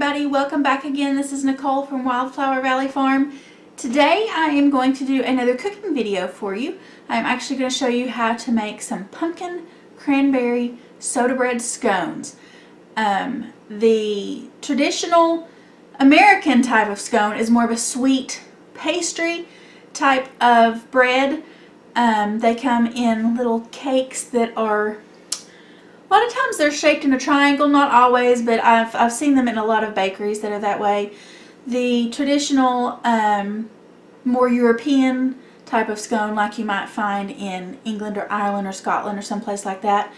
everybody, welcome back again. This is Nicole from Wildflower Valley Farm. Today I am going to do another cooking video for you. I'm actually going to show you how to make some pumpkin cranberry soda bread scones. The traditional American type of scone is more of a sweet pastry type of bread. They come in little cakes that are, a lot of times they're shaped in a triangle, not always, but I've seen them in a lot of bakeries that are that way. The traditional, more European type of scone, like you might find in England or Ireland or Scotland or someplace like that,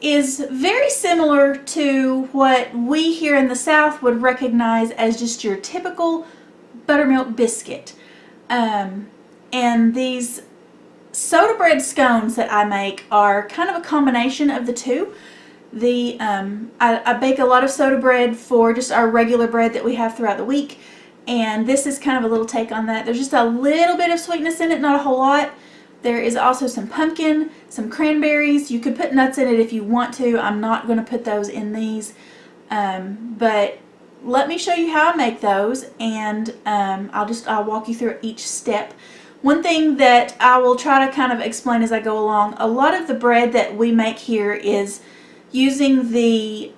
is very similar to what we here in the South would recognize as just your typical buttermilk biscuit. And these soda bread scones that I make are kind of a combination of the two. I bake a lot of soda bread for just our regular bread that we have throughout the week, and this is kind of a little take on that. There's just a little bit of sweetness in it, not a whole lot. There is also some pumpkin, some cranberries. You could put nuts in it if you want to. I'm not going to put those in these, but let me show you how I make those, and I'll walk you through each step. One thing that I will try to kind of explain as I go along, a lot of the bread that we make here is using the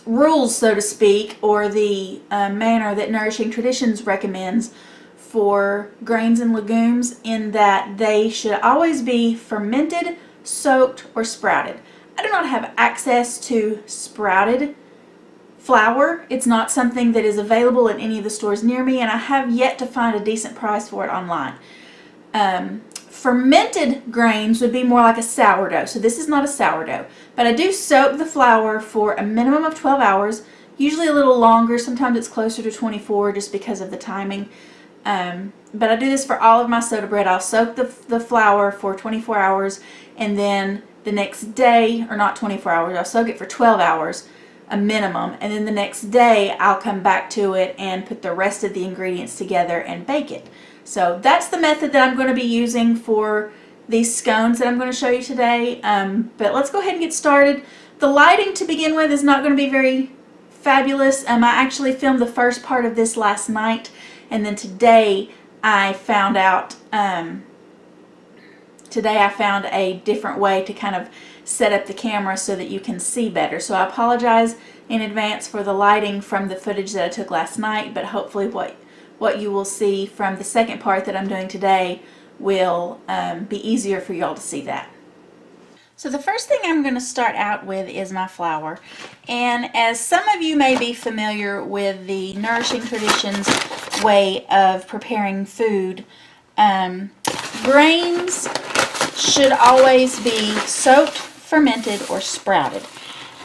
rules, so to speak, or the manner that Nourishing Traditions recommends for grains and legumes, in that they should always be fermented, soaked, or sprouted. I do not have access to sprouted flour. It's not something that is available in any of the stores near me, and I have yet to find a decent price for it online. Fermented grains would be more like a sourdough, so this is not a sourdough, but I do soak the flour for a minimum of 12 hours, usually a little longer. Sometimes it's closer to 24 just because of the timing, but I do this for all of my soda bread. I'll soak the flour for 24 hours, and then the next day, or not 24 hours, I'll soak it for 12 hours a minimum, and then the next day I'll come back to it and put the rest of the ingredients together and bake it. So that's the method that I'm going to be using for these scones that I'm going to show you today. But let's go ahead and get started. The lighting to begin with is not going to be very fabulous. I actually filmed the first part of this last night, and then today I found out a different way to kind of set up the camera so that you can see better. So I apologize in advance for the lighting from the footage that I took last night, but hopefully what you will see from the second part that I'm doing today will be easier for y'all to see that. So the first thing I'm going to start out with is my flour, and as some of you may be familiar with the Nourishing Traditions way of preparing food, grains should always be soaked, fermented, or sprouted.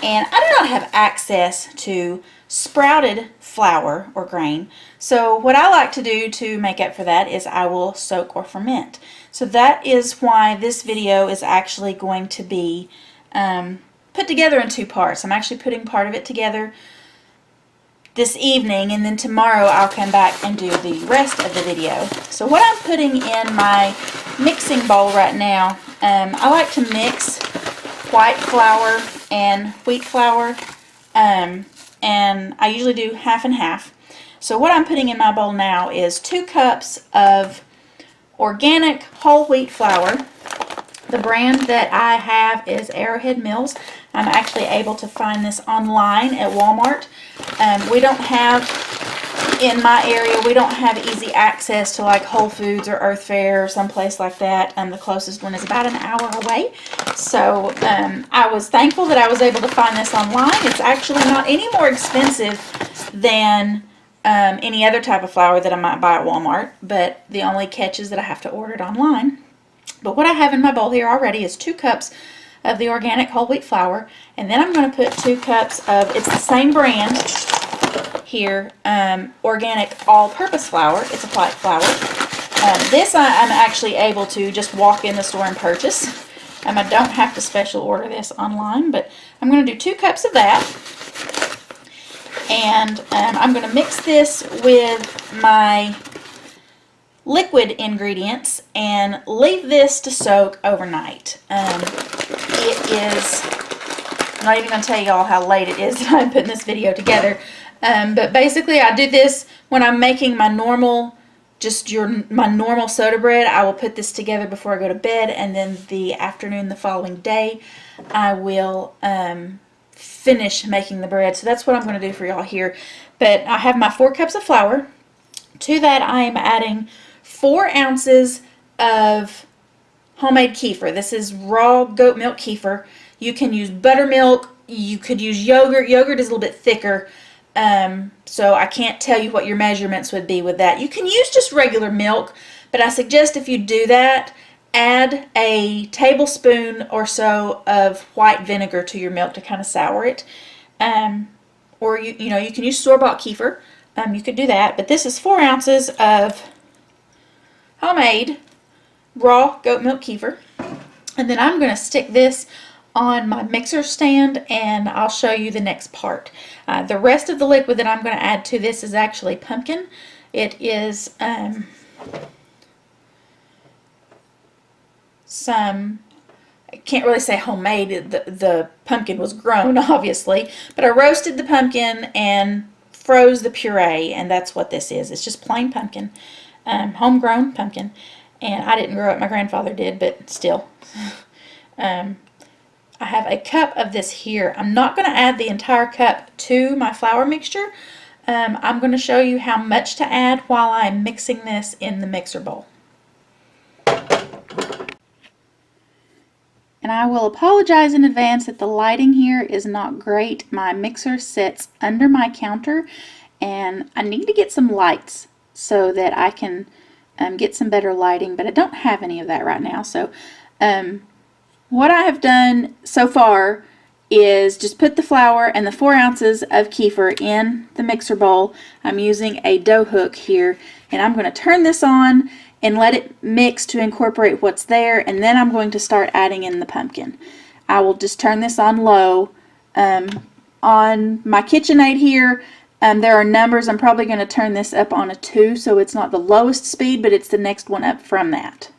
And I do not have access to sprouted flour or grain, so what I like to do to make up for that is I will soak or ferment. So that is why this video is actually going to be put together in two parts. I'm actually putting part of it together this evening, and then tomorrow I'll come back and do the rest of the video. So what I'm putting in my mixing bowl right now, I like to mix white flour and wheat flour, and I usually do half and half. So what I'm putting in my bowl now is 2 cups of organic whole wheat flour. The brand that I have is Arrowhead Mills. I'm actually able to find this online at Walmart. We don't have, in my area, we don't have easy access to like Whole Foods or Earth Fare or someplace like that. The closest one is about an hour away. So I was thankful that I was able to find this online. It's actually not any more expensive than any other type of flour that I might buy at Walmart, but the only catch is that I have to order it online. But what I have in my bowl here already is 2 cups of the organic whole wheat flour, and then I'm going to put 2 cups of, it's the same brand here, organic all-purpose flour. It's a white flour. This I'm actually able to just walk in the store and purchase. I don't have to special order this online, but I'm going to do 2 cups of that. And I'm going to mix this with my liquid ingredients and leave this to soak overnight. It is I'm not even going to tell y'all how late it is that I'm putting this video together. But basically I do this when I'm making my normal, my normal soda bread. I will put this together before I go to bed, and then the afternoon the following day I will finish making the bread. So that's what I'm going to do for y'all here. But I have my 4 cups of flour. To that I am adding 4 ounces of homemade kefir. This is raw goat milk kefir. You can use buttermilk. You could use yogurt. Yogurt is a little bit thicker. So I can't tell you what your measurements would be with that. You can use just regular milk, but I suggest if you do that, add a tablespoon or so of white vinegar to your milk to kind of sour it. Or you can use store-bought kefir. You could do that, but this is 4 ounces of homemade raw goat milk kefir. And then I'm going to stick this on my mixer stand, and I'll show you the next part. The rest of the liquid that I'm going to add to this is actually pumpkin. It is I can't really say homemade. The pumpkin was grown, obviously, but I roasted the pumpkin and froze the puree, and that's what this is. It's just plain pumpkin, homegrown pumpkin. And I didn't grow it, my grandfather did, but still. I have a cup of this here. I'm not going to add the entire cup to my flour mixture. I'm going to show you how much to add while I'm mixing this in the mixer bowl. And I will apologize in advance that the lighting here is not great. My mixer sits under my counter, and I need to get some lights so that I can get some better lighting, but I don't have any of that right now. So what I have done so far is just put the flour and the 4 ounces of kefir in the mixer bowl. I'm using a dough hook here, and I'm going to turn this on and let it mix to incorporate what's there, and then I'm going to start adding in the pumpkin. I will just turn this on low. On my KitchenAid here, there are numbers. I'm probably going to turn this up on a 2, so it's not the lowest speed, but it's the next one up from that.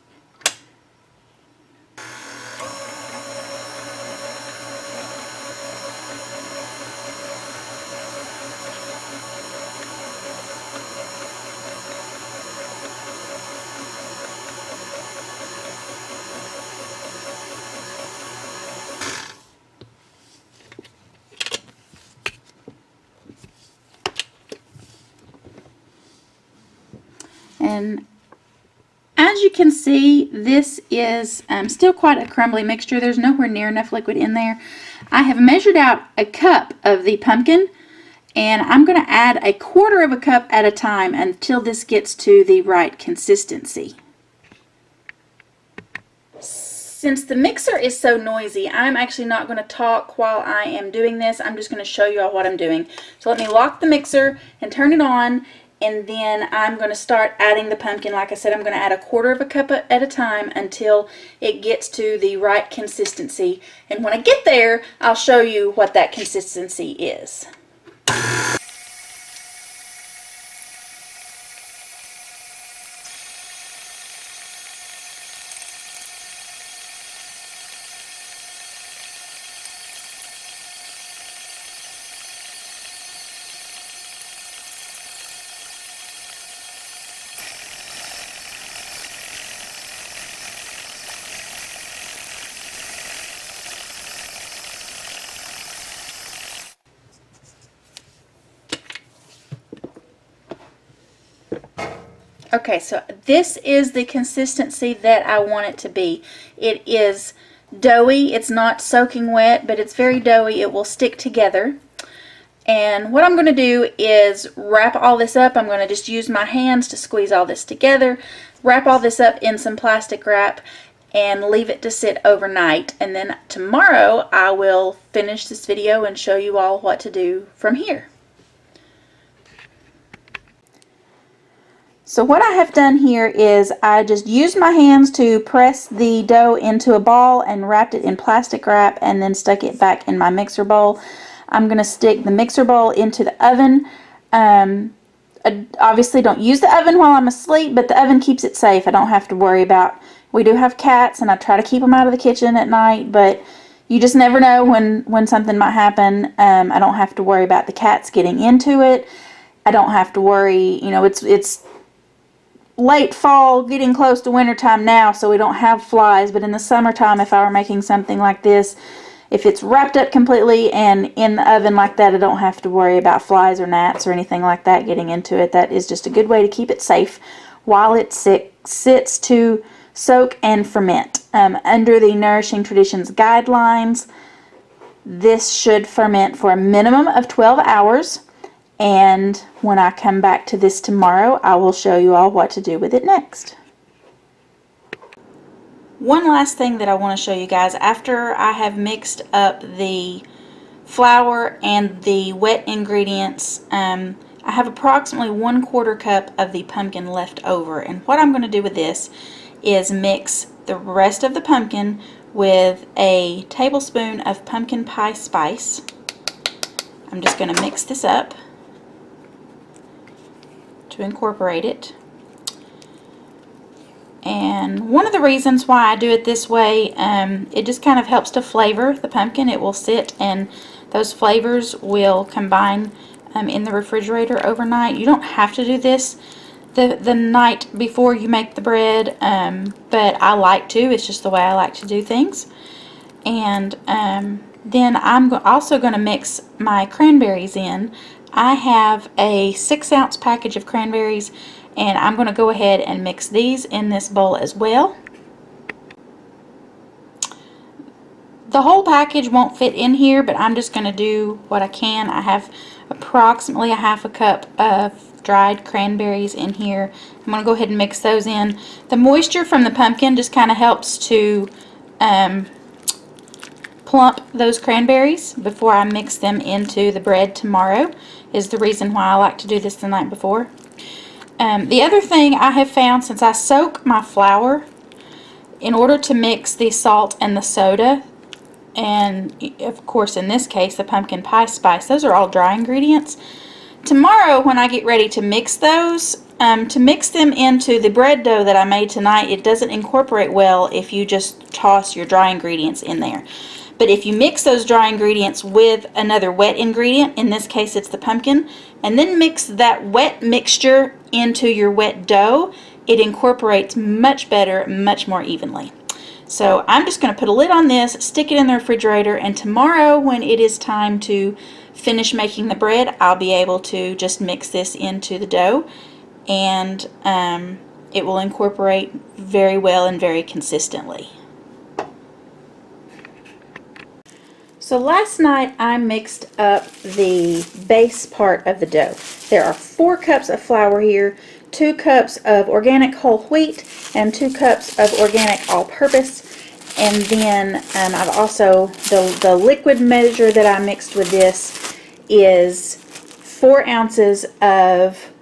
And as you can see, this is still quite a crumbly mixture. There's nowhere near enough liquid in there. I have measured out a cup of the pumpkin, and I'm going to add 1/4 of a cup at a time until this gets to the right consistency. Since the mixer is so noisy, I'm actually not going to talk while I am doing this. I'm just going to show you all what I'm doing. So let me lock the mixer and turn it on, and then I'm going to start adding the pumpkin. Like I said, I'm going to add 1/4 of a cup at a time until it gets to the right consistency. And when I get there, I'll show you what that consistency is. Okay, so this is the consistency that I want it to be. It is doughy. It's not soaking wet, but it's very doughy. It will stick together. And what I'm going to do is wrap all this up. I'm going to just use my hands to squeeze all this together, wrap all this up in some plastic wrap, and leave it to sit overnight. And then tomorrow I will finish this video and show you all what to do from here. So what I have done here is I just used my hands to press the dough into a ball and wrapped it in plastic wrap and then stuck it back in my mixer bowl. I'm going to stick the mixer bowl into the oven. I obviously don't use the oven while I'm asleep, but the oven keeps it safe. I don't have to worry about, we do have cats and I try to keep them out of the kitchen at night, but you just never know when something might happen. I don't have to worry about the cats getting into it. I don't have to worry, you know, it's late fall, getting close to wintertime now, so we don't have flies. But in the summertime, if I were making something like this, if it's wrapped up completely and in the oven like that, I don't have to worry about flies or gnats or anything like that getting into it. That is just a good way to keep it safe while it sits to soak and ferment. Under the Nourishing Traditions guidelines, this should ferment for a minimum of 12 hours. And when I come back to this tomorrow, I will show you all what to do with it next. One last thing that I want to show you guys, after I have mixed up the flour and the wet ingredients, I have approximately 1/4 cup of the pumpkin left over. And what I'm going to do with this is mix the rest of the pumpkin with a tablespoon of pumpkin pie spice. I'm just going to mix this up to incorporate it. And one of the reasons why I do it this way, it just kind of helps to flavor the pumpkin. It will sit and those flavors will combine in the refrigerator overnight. You don't have to do this the night before you make the bread, but I like to. It's just the way I like to do things. And then I'm also going to mix my cranberries in. I have a 6-ounce package of cranberries, and I'm going to go ahead and mix these in this bowl as well. The whole package won't fit in here, but I'm just going to do what I can. I have approximately a 1/2 cup of dried cranberries in here. I'm going to go ahead and mix those in. The moisture from the pumpkin just kind of helps to plump those cranberries before I mix them into the bread tomorrow, is the reason why I like to do this the night before. The other thing I have found, since I soak my flour, in order to mix the salt and the soda, and of course in this case the pumpkin pie spice, those are all dry ingredients. Tomorrow when I get ready to mix those, to mix them into the bread dough that I made tonight, it doesn't incorporate well if you just toss your dry ingredients in there. But if you mix those dry ingredients with another wet ingredient, in this case it's the pumpkin, and then mix that wet mixture into your wet dough, it incorporates much better, much more evenly. So I'm just going to put a lid on this, stick it in the refrigerator, and tomorrow when it is time to finish making the bread, I'll be able to just mix this into the dough, and it will incorporate very well and very consistently. So last night I mixed up the base part of the dough. There are 4 cups of flour here, 2 cups of organic whole wheat, and 2 cups of organic all-purpose. And then I've also, the liquid measure that I mixed with this is 4 ounces of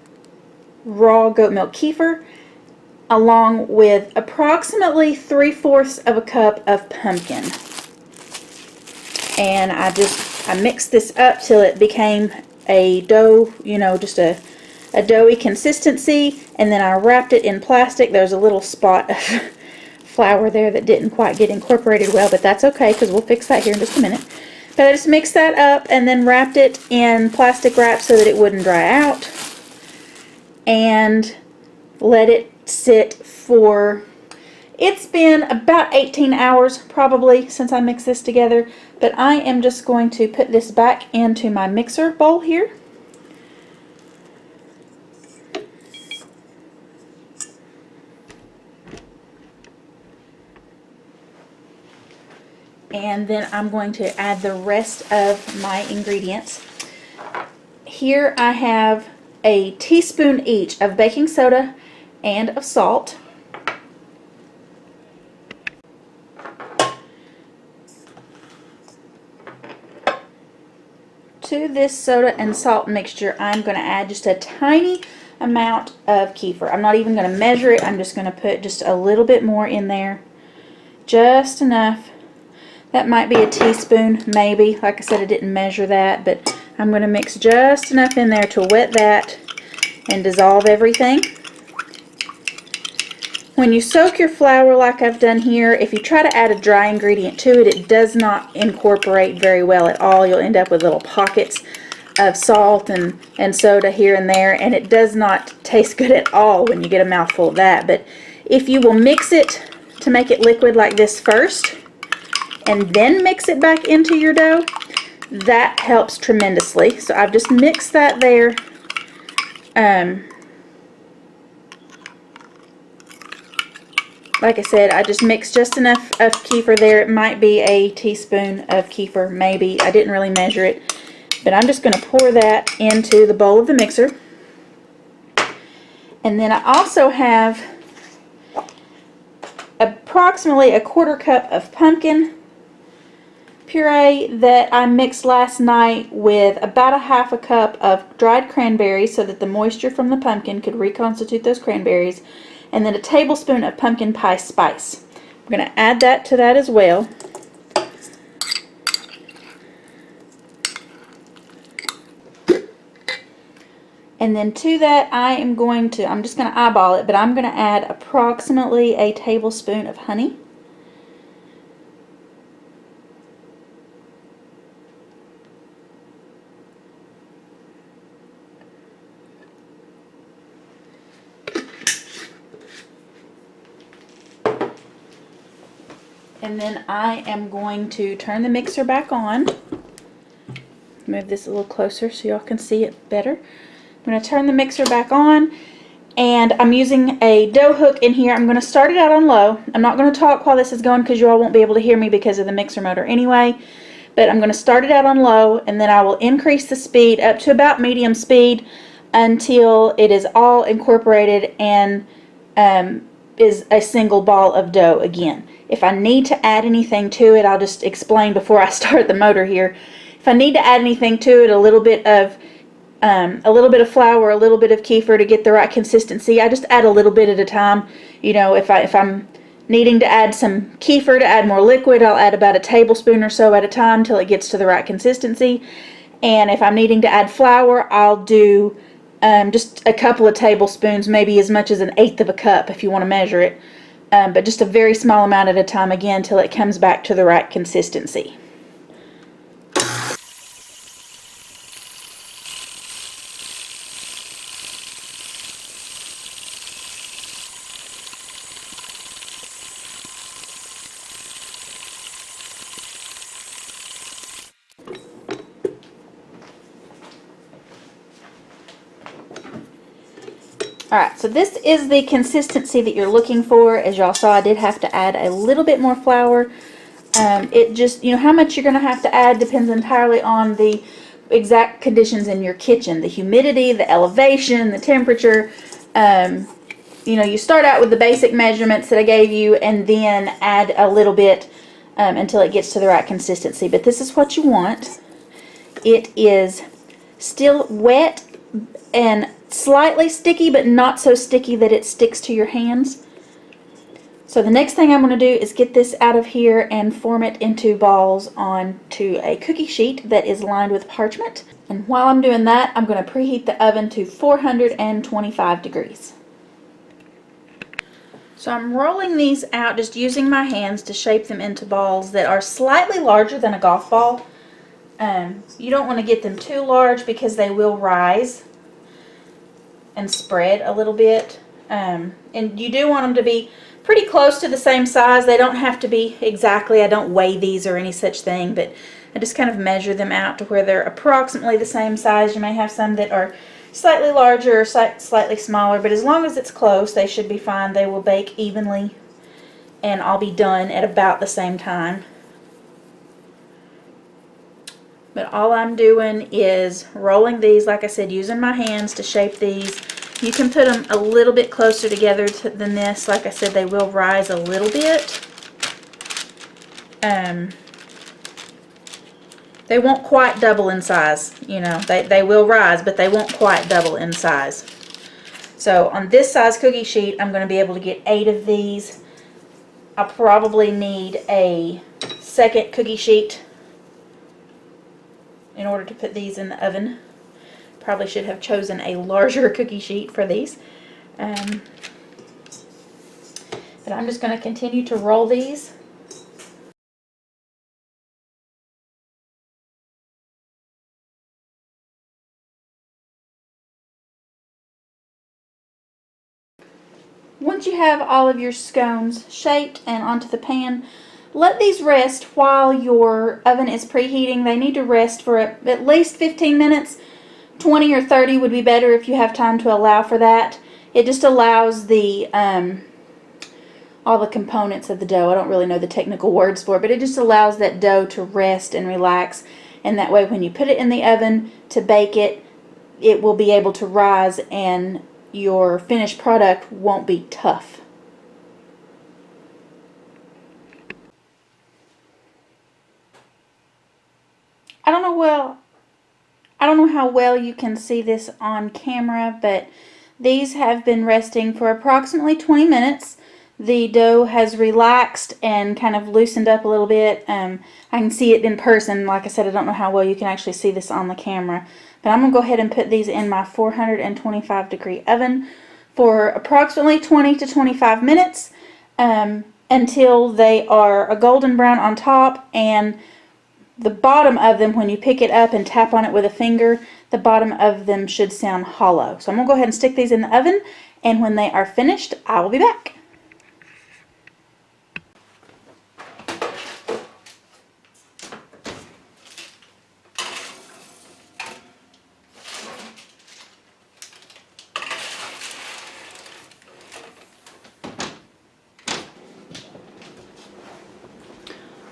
raw goat milk kefir, along with approximately 3/4 of a cup of pumpkin. And I mixed this up till it became a dough, you know, just a doughy consistency, and then I wrapped it in plastic. There's a little spot of flour there that didn't quite get incorporated well, but that's okay because we'll fix that here in just a minute. But I just mixed that up and then wrapped it in plastic wrap so that it wouldn't dry out, and let it sit for, it's been about 18 hours probably since I mixed this together. But I am just going to put this back into my mixer bowl here. And then I'm going to add the rest of my ingredients. Here I have a teaspoon each of baking soda and of salt. To this soda and salt mixture, I'm going to add just a tiny amount of kefir. I'm not even going to measure it. I'm just going to put just a little bit more in there. Just enough. That might be a teaspoon, maybe. Like I said, I didn't measure that, but I'm going to mix just enough in there to wet that and dissolve everything. When you soak your flour like I've done here, if you try to add a dry ingredient to it, it does not incorporate very well at all. You'll end up with little pockets of salt and soda here and there, and it does not taste good at all when you get a mouthful of that. But if you will mix it to make it liquid like this first, and then mix it back into your dough, that helps tremendously. So I've just mixed that there. Like I said, I just mixed just enough of kefir there. It might be a teaspoon of kefir, maybe. I didn't really measure it. But I'm just going to pour that into the bowl of the mixer. And then I also have approximately a 1/4 cup of pumpkin puree that I mixed last night with about a 1/2 cup of dried cranberries so that the moisture from the pumpkin could reconstitute those cranberries, and then a tablespoon of pumpkin pie spice. I'm going to add that to that as well. And then to that I'm just going to eyeball it, but I'm going to add approximately a tablespoon of honey. And then I am going to turn the mixer back on. Move this a little closer so y'all can see it better. I'm going to turn the mixer back on, and I'm using a dough hook in here. I'm going to start it out on low. I'm not going to talk while this is going because you all won't be able to hear me because of the mixer motor anyway. But I'm going to start it out on low, and then I will increase the speed up to about medium speed until it is all incorporated and is a single ball of dough again. If I need to add anything to it, I'll just explain before I start the motor here. If I need to add anything to it, a little bit of flour, a little bit of kefir to get the right consistency, I just add a little bit at a time. You know, if I'm needing to add some kefir to add more liquid, I'll add about a tablespoon or so at a time until it gets to the right consistency. And if I'm needing to add flour, I'll do just a couple of tablespoons, maybe as much as 1/8 of a cup if you want to measure it. But just a very small amount at a time again until it comes back to the right consistency. Alright, so this is the consistency that you're looking for. As y'all saw, I did have to add a little bit more flour. It just, you know, how much you're going to have to add depends entirely on the exact conditions in your kitchen. The humidity, the elevation, the temperature. You know, you start out with the basic measurements that I gave you and then add a little bit until it gets to the right consistency. But this is what you want. It is still wet and slightly sticky, but not so sticky that it sticks to your hands. So the next thing I'm going to do is get this out of here and form it into balls onto a cookie sheet that is lined with parchment. And while I'm doing that, I'm going to preheat the oven to 425 degrees. So I'm rolling these out just using my hands to shape them into balls that are slightly larger than a golf ball. You don't want to get them too large because they will rise and spread a little bit. And you do want them to be pretty close to the same size. They don't have to be exactly, I don't weigh these or any such thing, but I just kind of measure them out to where they're approximately the same size. You may have some that are slightly larger or slightly smaller, but as long as it's close, they should be fine. They will bake evenly, and I'll be done at about the same time. But all I'm doing is rolling these, like I said, using my hands to shape these. You can put them a little bit closer together than this. Like I said, they will rise a little bit. They won't quite double in size. You know, they will rise, but they won't quite double in size. So on this size cookie sheet, I'm going to be able to get 8 of these. I'll probably need a second cookie sheet in order to put these in the oven. Probably should have chosen a larger cookie sheet for these. But I'm just going to continue to roll these. Once you have all of your scones shaped and onto the pan, let these rest while your oven is preheating. They need to rest for at least 15 minutes. 20 or 30 would be better if you have time to allow for that. It just allows the all the components of the dough, I don't really know the technical words for it, but it just allows that dough to rest and relax, and that way when you put it in the oven to bake it, it will be able to rise and your finished product won't be tough. I don't know how well you can see this on camera, but these have been resting for approximately 20 minutes. The dough has relaxed and kind of loosened up a little bit. I can see it in person. Like I said, I don't know how well you can actually see this on the camera. But I'm going to go ahead and put these in my 425 degree oven for approximately 20 to 25 minutes until they are a golden brown on top, and the bottom of them, when you pick it up and tap on it with a finger, the bottom of them should sound hollow. So I'm going to go ahead and stick these in the oven, and when they are finished, I will be back.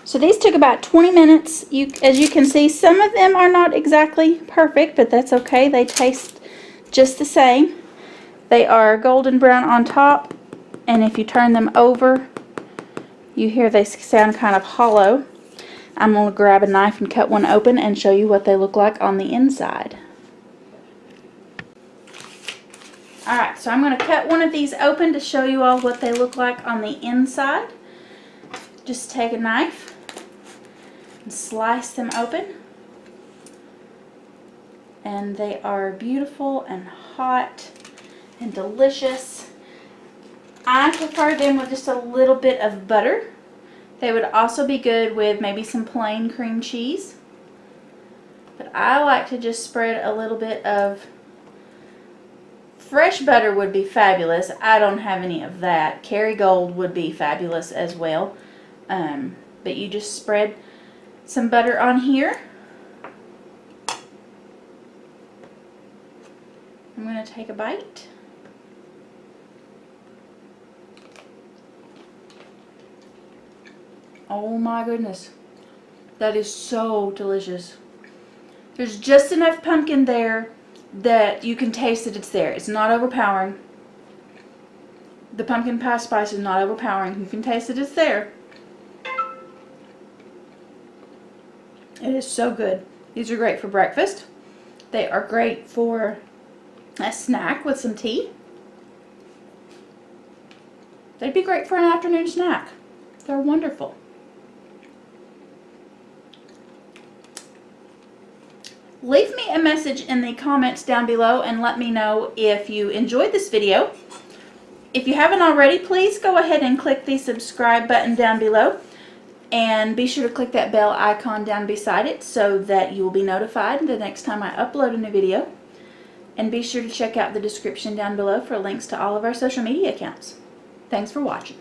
So these took about 20 minutes. As you can see, some of them are not exactly perfect, but that's okay. They taste just the same. They are golden brown on top, and if you turn them over, you hear they sound kind of hollow. I'm going to grab a knife and cut one open and show you what they look like on the inside. Alright, so I'm going to cut one of these open to show you all what they look like on the inside. Just take a knife and slice them open, and they are beautiful and hot and delicious. I prefer them with just a little bit of butter. They would also be good with maybe some plain cream cheese, but I like to just spread a little bit of fresh butter. Would be fabulous. I don't have any of that. Kerrygold would be fabulous as well, but you just spread some butter on here. I'm going to take a bite. Oh my goodness, that is so delicious. There's just enough pumpkin there that you can taste that it's there. It's not overpowering. The pumpkin pie spice is not overpowering. You can taste that it's there. It is so good. These are great for breakfast. They are great for a snack with some tea. They'd be great for an afternoon snack. They're wonderful. Leave me a message in the comments down below and let me know if you enjoyed this video. If you haven't already, please go ahead and click the subscribe button down below. And be sure to click that bell icon down beside it so that you will be notified the next time I upload a new video. And be sure to check out the description down below for links to all of our social media accounts. Thanks for watching.